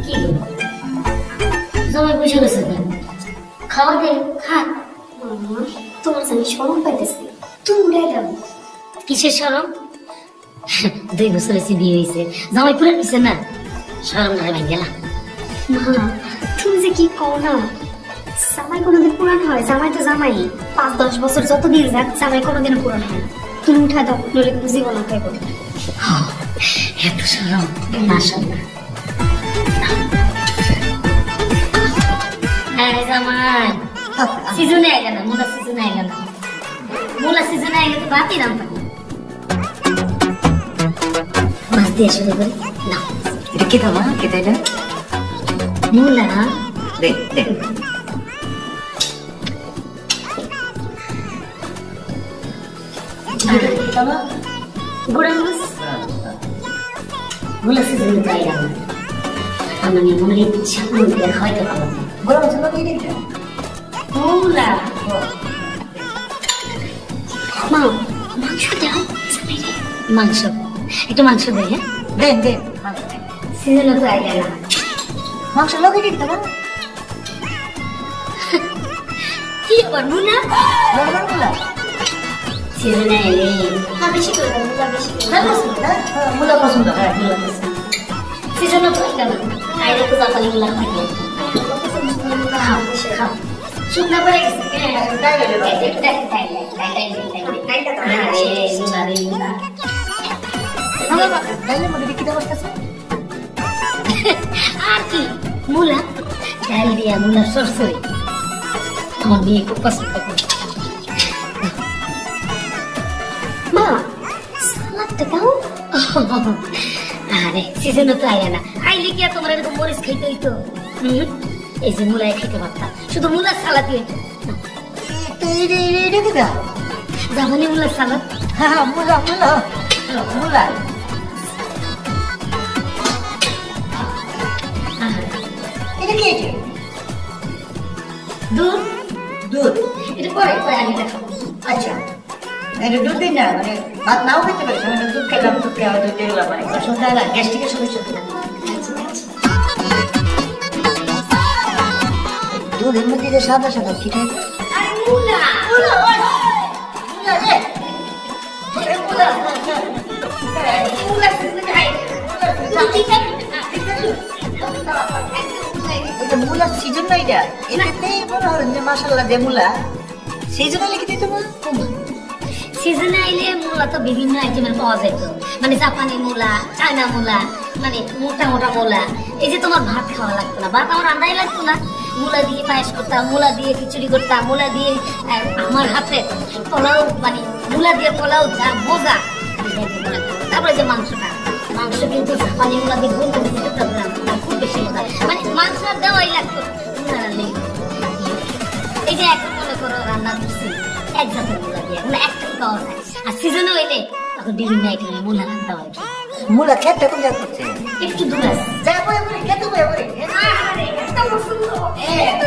কি জামাই বসে গেছে কেন? খাওয়া দে, খা। তোমার জানি শরম পাইতেছি, তুমি উড়ে গেল। কিসের শরম? 2 বছর হয়েছে বিয়ে হয়েছে, জামাই পুরে নিছে না, শরম ধরে ভাই গেলাম। মা তুমি যে কি কও না, জামাই কোনোদিন পুরান হয়? জামাই তো জামাই, 5-10 বছর যত দিন যাক জামাই কোনোদিন পুরান হয় না। তুমি উঠা দাও, নইলে কিন্তু জীবন খাইব। এত শরম, মাশাআল্লাহ। হ্যাঁ জামাই, সিজনে আগে না, মুলা সিজনে আগে না, মুলা সিজনে আগে তো বাতি নাম পাবো। মাছ দিয়ে শুরু করি না। এটা কি দাও? কি তাই না? মুলা দে দে। গুড়া মাছ, মুলা সিজনে তো আগে না, আমি মুড়ি ছাকুন দিয়ে খাইতে পারবো না। গরম মশলা দিয়ে দিতে। মুলা মা মাংস দাও। মাংস, একটু মাংস দে। হ্যাঁ দেন দেন। সিজনে তো আগে না, মাংস লগে দিতে দাও। কি আবার মুলা গরম মশলা। সিজনে এলে বেশি করে দাও, মুলা বেশি করে হ্যাঁ দাও। মুলা পছন্দ হয়। সিজনে তো আগে না, আইলে তো জাপানি মুলা খাইবে। খাও খাও, শুকনা পড়ে গেছে। আর কি মুলা ডাল দিয়া মুলার সরসরি আমার মেয়ে খুব পছন্দ করে। মা সালাদটা দাও। আরে সিজনে তো আয় না, আইলে কি আর তোমার এরকম মরিচ খাইতে হইতো? এই যে মুলাই খাইতে পারতাম, শুধু মুলার সালাদ হইতো। জাপানি মুলার সালাদ। হ্যাঁ মুলা মুলা মুলা। এটা কি? দুধ দুধ। এটা পরে পরে আগে দেখাবো। আচ্ছা এটা দুধ দিন না, মানে ভাত নাও খেতে পারি, আমি দুধ খেলাম, দুধ খাওয়া দুধ দিলাম, মানে অসুবিধা না, গ্যাস্ট্রিকের সমস্যা না। দুধের মধ্যে যে সাদা সাদা কি থাকে? আরে মুলা মুলা মুলা রে মুলা। মুলা সিজনে আয় এটা মুলা সিজন না, এটা এটাতেই মনে হয় যে মাশাআল্লাহ দে মুলা সিজনে লিখে দিতে তোমার। সিজনে আইলে মূলা তো বিভিন্ন আইটেমের পাওয়া যেত, মানে জাপানি মূলা, চায়না মূলা, মানে মোটা মোটা মূলা। এই যে তোমার ভাত খাওয়া লাগতো না, ভাত আমার রান্নাই লাগতো না, মূলা দিয়ে পায়েস করতাম, মূলা দিয়ে খিচুড়ি করতাম, মূলা দিয়ে আমার হাতে পোলাও, মানে মূলা দিয়ে পোলাও যা মজা। তারপরে যে মাংসটা, মাংস কিন্তু জাপানি মূলা দিয়ে গুণ করে দিতে পারতাম, খুব বেশি মজা, মানে মাংস দেওয়াই লাগতো মূলা রান্না। এই যে এখন মনে করো রান্না করছি এক জাতের মূলা দিয়ে, মানে একটাই পাওয়া যায়। আর সিজনে হইলে তখন বিভিন্ন আইটেমের মূলা রান্না হয়। মুলা খেতে কোন জায়গা করছে? একটু দূর আছে। যা বলে বলে খেতে বলে বলে। আরে এত সুন্দর, এত